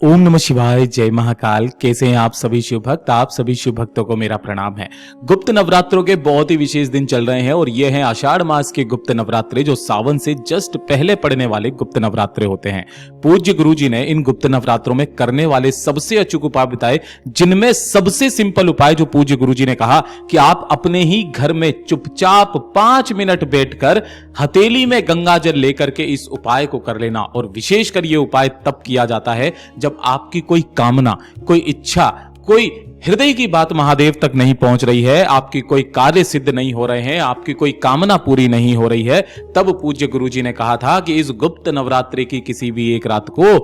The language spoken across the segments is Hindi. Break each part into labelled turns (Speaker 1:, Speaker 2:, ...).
Speaker 1: ओम नमः शिवाय, जय महाकाल। कैसे हैं आप सभी शिव भक्त? आप सभी शिव भक्तों को मेरा प्रणाम है। गुप्त नवरात्रों के बहुत ही विशेष दिन चल रहे हैं और ये हैं आषाढ़ मास के गुप्त नवरात्रे, जो सावन से जस्ट पहले पड़ने वाले गुप्त नवरात्रे होते हैं। पूज्य गुरु जी ने इन गुप्त नवरात्रों में करने वाले सबसे अचूक उपाय बताए, जिनमें सबसे सिंपल उपाय जो पूज्य गुरु जी ने कहा कि आप अपने ही घर में चुपचाप 5 मिनट बैठकर हथेली में गंगा जल लेकर के इस उपाय को कर लेना। और विशेषकर ये उपाय तब किया जाता है जब आपकी कोई कामना, कोई इच्छा, कोई हृदय की बात महादेव तक नहीं पहुंच रही है, आपकी कोई कार्य सिद्ध नहीं हो रहे हैं, आपकी कोई कामना पूरी नहीं हो रही है, तब पूज्य गुरु जी ने कहा था कि इस गुप्त नवरात्रि की किसी भी एक रात को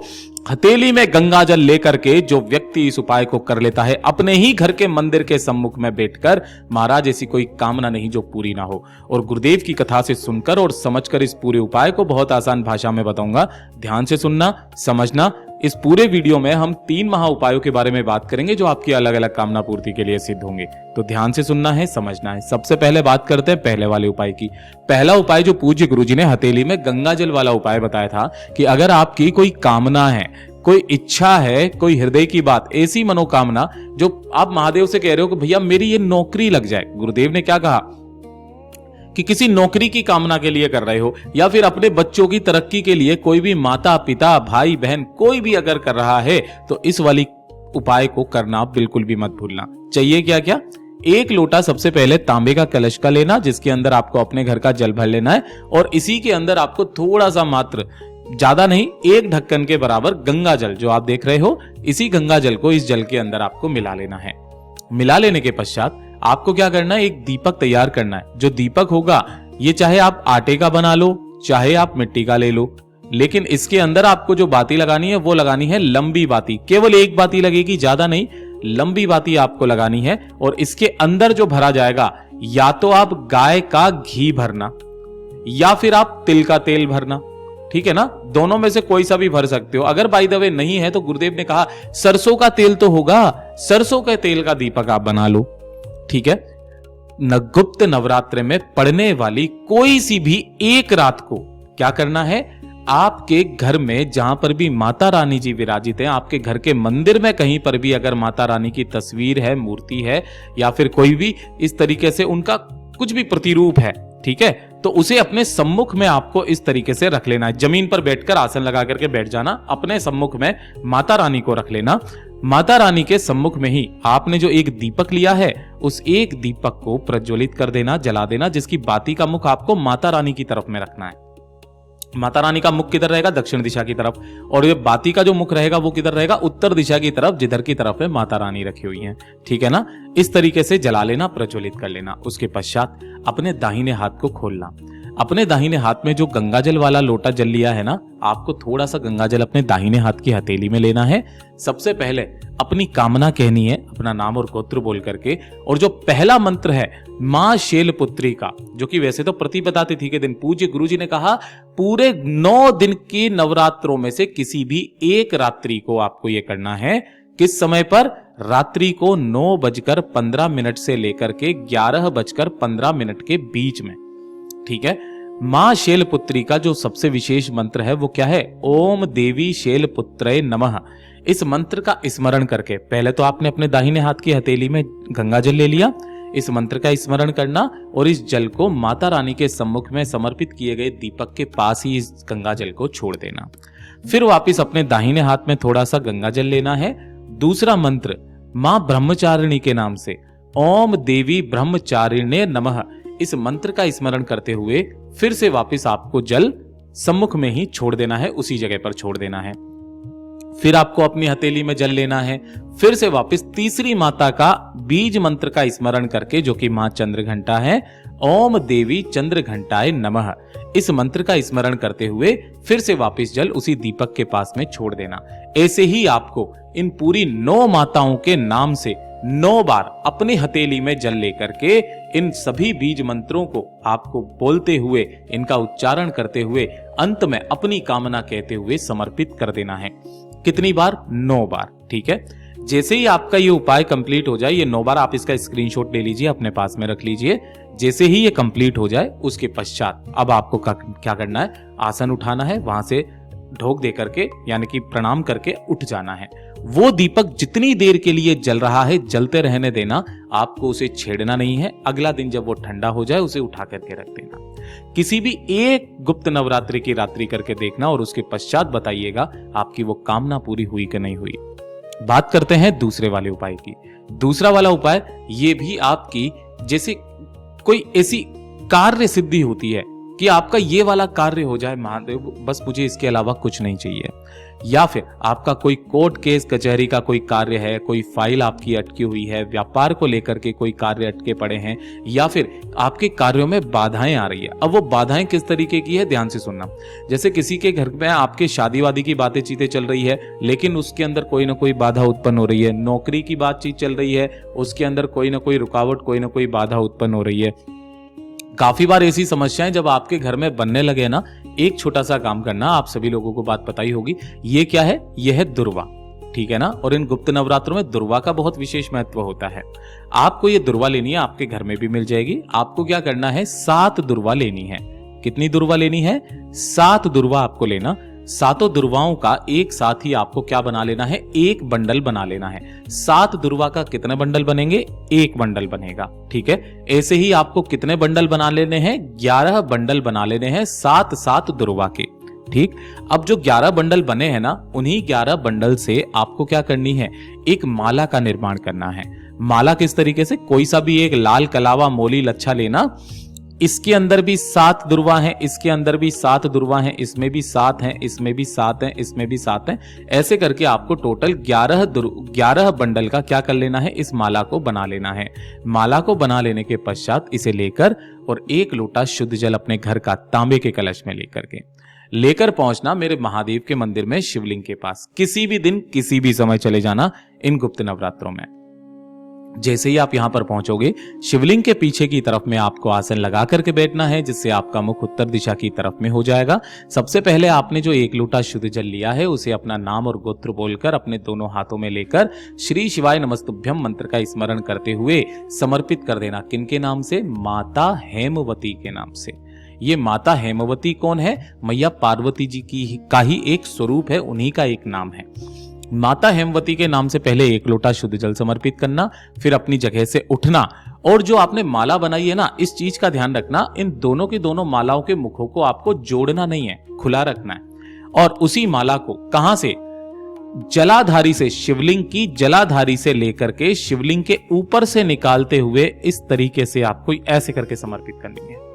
Speaker 1: हथेली में गंगा जल लेकर के जो व्यक्ति इस उपाय को कर लेता है, अपने ही घर के मंदिर के सम्मुख में बैठकर, महाराज ऐसी कोई कामना नहीं जो पूरी ना हो। और गुरुदेव की कथा से सुनकर और समझकर इस पूरे उपाय को बहुत आसान भाषा में बताऊंगा। ध्यान से सुनना, समझना। इस पूरे वीडियो में हम 3 महा उपायों के बारे में बात करेंगे जो आपकी अलग अलग कामना पूर्ति के लिए सिद्ध होंगे। तो ध्यान से सुनना है, समझना है। सबसे पहले बात करते हैं पहले वाले उपाय की। पहला उपाय जो पूज्य गुरुजी ने हथेली में गंगा जल वाला उपाय बताया था कि अगर आपकी कोई कामना है, कोई इच्छा है, कोई हृदय की बात, ऐसी मनोकामना जो आप महादेव से कह रहे हो कि भैया मेरी ये नौकरी लग जाए। गुरुदेव ने क्या कहा कि किसी नौकरी की कामना के लिए कर रहे हो, या फिर अपने बच्चों की तरक्की के लिए, कोई भी माता पिता भाई बहन कोई भी अगर कर रहा है तो इस वाली उपाय को करना बिल्कुल भी मत भूलना। चाहिए क्या क्या? 1 लोटा सबसे पहले तांबे का कलश का लेना, जिसके अंदर आपको अपने घर का जल भर लेना है, और इसी के अंदर आपको थोड़ा सा मात्र, ज्यादा नहीं, 1 ढक्कन के बराबर गंगा जल जो आप देख रहे हो, इसी गंगा जल को इस जल के अंदर आपको मिला लेना है। मिला लेने के पश्चात आपको क्या करना है? एक दीपक तैयार करना है। जो दीपक होगा ये चाहे आप आटे का बना लो, चाहे आप मिट्टी का ले लो, लेकिन इसके अंदर आपको जो बाती लगानी है वो लगानी है लंबी बाती। केवल 1 बाती लगेगी, ज्यादा नहीं, लंबी बाती आपको लगानी है। और इसके अंदर जो भरा जाएगा, या तो आप गाय का घी भरना या फिर आप तिल का तेल भरना, ठीक है ना? दोनों में से कोई सा भी भर सकते हो। अगर बाय द वे नहीं है तो गुरुदेव ने कहा सरसों का तेल तो होगा, सरसों के तेल का दीपक आप बना लो, ठीक है। गुप्त नवरात्रे में पड़ने वाली कोई सी भी एक रात को क्या करना है? आपके घर में जहां पर भी माता रानी जी विराजित हैं, आपके घर के मंदिर में कहीं पर भी अगर माता रानी की तस्वीर है, मूर्ति है, या फिर कोई भी इस तरीके से उनका कुछ भी प्रतिरूप है, ठीक है, तो उसे अपने सम्मुख में आपको इस तरीके से रख लेना है। जमीन पर बैठकर आसन लगा करके बैठ जाना, अपने सम्मुख में माता रानी को रख लेना। माता रानी के सम्मुख में ही आपने जो एक दीपक लिया है, उस एक दीपक को प्रज्वलित कर देना, जला देना, जिसकी बाती का मुख आपको माता रानी की तरफ में रखना है। माता रानी का मुख किधर रहेगा? दक्षिण दिशा की तरफ। और ये बाती का जो मुख रहेगा वो किधर रहेगा? उत्तर दिशा की तरफ, जिधर की तरफ है माता रानी रखी हुई है, ठीक है ना? इस तरीके से जला लेना, प्रज्वलित कर लेना। उसके पश्चात अपने दाहिने हाथ को खोलना। अपने दाहिने हाथ में जो गंगा जल वाला लोटा जल लिया है ना, आपको थोड़ा सा गंगा जल अपने दाहिने हाथ की हथेली में लेना है। सबसे पहले अपनी कामना कहनी है, अपना नाम और गोत्र बोल करके। और जो पहला मंत्र है मां शैलपुत्री का, जो कि वैसे तो प्रतिपदा तिथि के दिन पूज्य गुरुजी ने कहा पूरे 9 दिन के नवरात्रों में से किसी भी एक रात्रि को आपको यह करना है। किस समय पर? रात्रि को 9:15 से लेकर के 11:15 के बीच में, ठीक है। मां शैलपुत्री का जो सबसे विशेष मंत्र है वो क्या है? ओम देवी शैलपुत्रे नमः। इस मंत्र का स्मरण करके पहले तो आपने अपने दाहिने हाथ की हथेली में गंगा जल ले लिया, इस मंत्र का स्मरण करना और इस जल को माता रानी के सम्मुख में समर्पित किए गए दीपक के पास ही इस गंगा जल को छोड़ देना। फिर वापिस अपने दाहिने हाथ में थोड़ा सा गंगा जल लेना है। दूसरा मंत्र मां ब्रह्मचारिणी के नाम से ओम देवी ब्रह्मचारिणे नमः, इस मंत्र का स्मरण करते हुए फिर से वापस आपको जल सम्मुख में ही छोड़ देना है, उसी जगह पर छोड़ देना है। फिर आपको अपनी हथेली में जल लेना है। फिर से वापस तीसरी माता का बीज मंत्र का स्मरण करके, जो कि मां चंद्रघंटा है, ओम देवी चंद्रघंटाय नमः, इस मंत्र का स्मरण करते हुए फिर से वापस जल उसी दीपक के पास में छोड़ देना। ऐसे ही आपको इन पूरी 9 माताओं के नाम से 9 बार अपनी हथेली में जल लेकर के इन सभी बीज मंत्रों को आपको बोलते हुए, इनका उच्चारण करते हुए, अंत में अपनी कामना कहते हुए समर्पित कर देना है। कितनी बार? 9 बार, ठीक है। जैसे ही आपका ये उपाय कंप्लीट हो जाए, ये 9 बार आप इसका स्क्रीनशॉट ले लीजिए, अपने पास में रख लीजिए। जैसे ही ये कंप्लीट हो जाए उसके पश्चात अब आपको क्या करना है? आसन उठाना है, वहां से ढोक दे करके यानी कि प्रणाम करके उठ जाना है। वो दीपक जितनी देर के लिए जल रहा है जलते रहने देना, आपको उसे छेड़ना नहीं है। अगला दिन जब वो ठंडा हो जाए उसे उठा करके रख देना। किसी भी एक गुप्त नवरात्रि की रात्रि करके देखना और उसके पश्चात बताइएगा आपकी वो कामना पूरी हुई कि नहीं हुई। बात करते हैं दूसरे वाले उपाय की। दूसरा वाला उपाय ये भी आपकी जैसे कोई ऐसी कार्य सिद्धि होती है कि आपका ये वाला कार्य हो जाए महादेव, बस मुझे इसके अलावा कुछ नहीं चाहिए। या फिर आपका कोई कोर्ट केस कचहरी का कोई कार्य है, कोई फाइल आपकी अटकी हुई है, व्यापार को लेकर के कोई कार्य अटके पड़े हैं, या फिर आपके कार्यों में बाधाएं आ रही है। अब वो बाधाएं किस तरीके की है, ध्यान से सुनना। जैसे किसी के घर में आपके शादी वादी की बातें चीतें चल रही है, लेकिन उसके अंदर कोई ना कोई बाधा उत्पन्न हो रही है। नौकरी की बातचीत चल रही है, उसके अंदर कोई ना कोई रुकावट, कोई ना कोई बाधा उत्पन्न हो रही है। काफी बार ऐसी समस्याएं जब आपके घर में बनने लगे ना, एक छोटा सा काम करना, आप सभी लोगों को बात पता ही होगी। ये क्या है, यह है दुर्वा, ठीक है ना। और इन गुप्त नवरात्रों में दुर्वा का बहुत विशेष महत्व होता है। आपको ये दुर्वा लेनी है, आपके घर में भी मिल जाएगी। आपको क्या करना है, 7 दुर्वा लेनी है। कितनी दुर्वा लेनी है, 7 दुर्वा आपको लेना। 7 दुर्वाओं का एक साथ ही आपको क्या बना लेना है, एक बंडल बना लेना है। 7 दुर्वा का कितने बंडल बनेंगे, एक बंडल बनेगा, ठीक है। ऐसे ही आपको कितने बंडल बना लेने हैं, 11 बंडल बना लेने हैं 7-7 दुर्वा के, ठीक। अब जो 11 बंडल बने हैं ना, उन्हीं 11 बंडल से आपको क्या करनी है, एक माला का निर्माण करना है। माला किस तरीके से, कोई सा भी एक लाल कलावा मोली लच्छा लेना, इसके अंदर भी 7 दुर्वा हैं, इसके अंदर भी 7 दुर्वा हैं, इसमें भी 7 हैं, इसमें भी 7 हैं, इसमें भी 7 हैं। ऐसे करके आपको टोटल 11 बंडल का क्या कर लेना है, इस माला को बना लेना है। माला को बना लेने के पश्चात इसे लेकर और 1 लोटा शुद्ध जल अपने घर का तांबे के कलश में लेकर पहुंचना मेरे महादेव के मंदिर में शिवलिंग के पास। किसी भी दिन किसी भी समय चले जाना इन गुप्त नवरात्रों में। जैसे ही आप यहां पर पहुंचोगे, शिवलिंग के पीछे की तरफ में आपको आसन लगा करके बैठना है, जिससे आपका मुख उत्तर दिशा की तरफ में हो जाएगा। सबसे पहले आपने जो 1 लोटा शुद्ध जल लिया है, उसे अपना नाम और गोत्र बोलकर अपने दोनों हाथों में लेकर श्री शिवाय नमस्तुभ्यम मंत्र का स्मरण करते हुए समर्पित कर देना। किनके नाम से, माता हेमवती के नाम से। ये माता हेमवती कौन है, मैया पार्वती जी का ही एक स्वरूप है, उन्हीं का एक नाम है। माता हेमवती के नाम से पहले 1 लोटा शुद्ध जल समर्पित करना, फिर अपनी जगह से उठना और जो आपने माला बनाई है ना, इस चीज का ध्यान रखना, इन दोनों की दोनों मालाओं के मुखों को आपको जोड़ना नहीं है, खुला रखना है। और उसी माला को कहां से, जलाधारी से, शिवलिंग की जलाधारी से लेकर के शिवलिंग के ऊपर से निकालते हुए इस तरीके से आपको ऐसे करके समर्पित करनी है।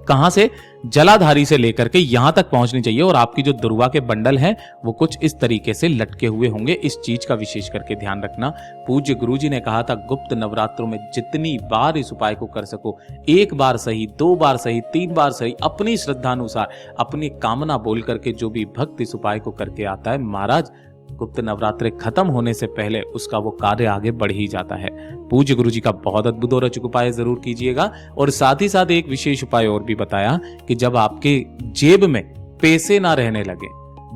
Speaker 1: कहां से, जलाधारी से लेकर के यहां तक पहुंचनी चाहिए। और आपकी जो दुर्वा के बंडल हैं वो कुछ इस तरीके से लटके हुए होंगे। इस चीज का विशेष करके ध्यान रखना। पूज्य गुरुजी ने कहा था, गुप्त नवरात्रों में जितनी बार इस उपाय को कर सको, 1 बार सही, 2 बार सही, 3 बार सही, अपनी श्रद्धानुसार अपनी कामना बोल करके जो भी भक्त इस उपाय को करके आता है, महाराज गुप्त नवरात्रे खत्म होने से पहले उसका वो कार्य आगे बढ़ ही जाता है। पूज्य गुरु जी का बहुत अद्भुत और अचूक उपाय जरूर कीजिएगा। और साथ ही साथ एक विशेष उपाय और भी बताया कि जब आपके जेब में पैसे ना रहने लगे,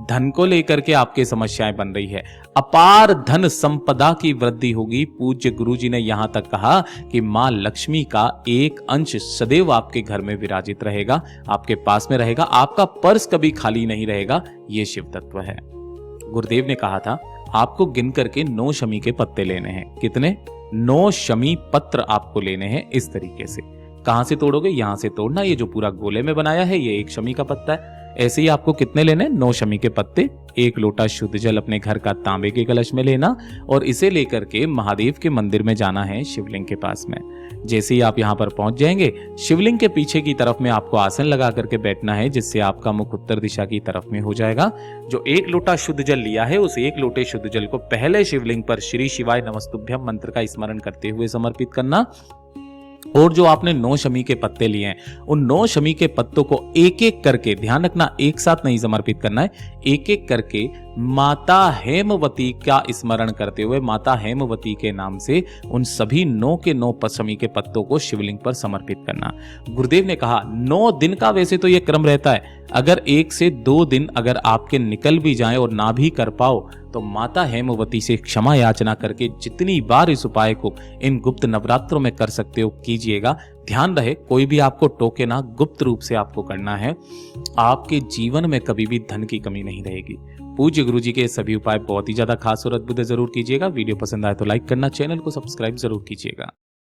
Speaker 1: धन को लेकर के आपके समस्याएं बन रही है, अपार धन संपदा की वृद्धि होगी, पूज्य गुरु जी ने यहां तक कहा कि मां लक्ष्मी का एक अंश सदैव आपके घर में विराजित रहेगा, आपके पास में रहेगा, आपका पर्स कभी खाली नहीं रहेगा। ये शिव तत्व है। गुरुदेव ने कहा था आपको गिन करके 9 शमी के पत्ते लेने हैं। कितने, 9 शमी पत्र आपको लेने हैं। इस तरीके से कहां से तोड़ोगे, यहां से तोड़ना। ये जो पूरा गोले में बनाया है ये 1 शमी का पत्ता है। ऐसे ही आपको कितने लेने, 9 शमी के पत्ते, 1 लोटा शुद्ध जल अपने घर का तांबे के कलश में लेना और इसे लेकर के महादेव के मंदिर में जाना है, शिवलिंग के पास में। जैसे ही आप यहां पर पहुंच जाएंगे, शिवलिंग के पीछे की तरफ में आपको आसन लगा करके बैठना है, जिससे आपका मुख उत्तर दिशा की तरफ में हो जाएगा। जो 1 लोटा शुद्ध जल लिया है, उस 1 लोटे शुद्ध जल को पहले शिवलिंग पर श्री शिवाय नमस्तुभ्यम मंत्र का स्मरण करते हुए समर्पित करना। और जो आपने 9 शमी के पत्ते लिए हैं, उन 9 शमी के पत्तों को एक एक करके, ध्यान रखना एक साथ नहीं समर्पित करना है, एक एक करके माता हेमवती का स्मरण करते हुए माता हेमवती के नाम से उन सभी 9 के 9 शमी के पत्तों को शिवलिंग पर समर्पित करना। गुरुदेव ने कहा 9 दिन का वैसे तो यह क्रम रहता है, अगर 1 से 2 दिन अगर आपके निकल भी जाएं और ना भी कर पाओ तो माता हेमवती से क्षमा याचना करके जितनी बार इस उपाय को इन गुप्त नवरात्रों में कर सकते हो कीजिएगा। ध्यान रहे कोई भी आपको टोके ना, गुप्त रूप से आपको करना है। आपके जीवन में कभी भी धन की कमी नहीं रहेगी। पूज्य गुरु जी के ये सभी उपाय बहुत ही ज्यादा खास और अद्भुत है, जरूर कीजिएगा। वीडियो पसंद आए तो लाइक करना, चैनल को सब्सक्राइब जरूर कीजिएगा।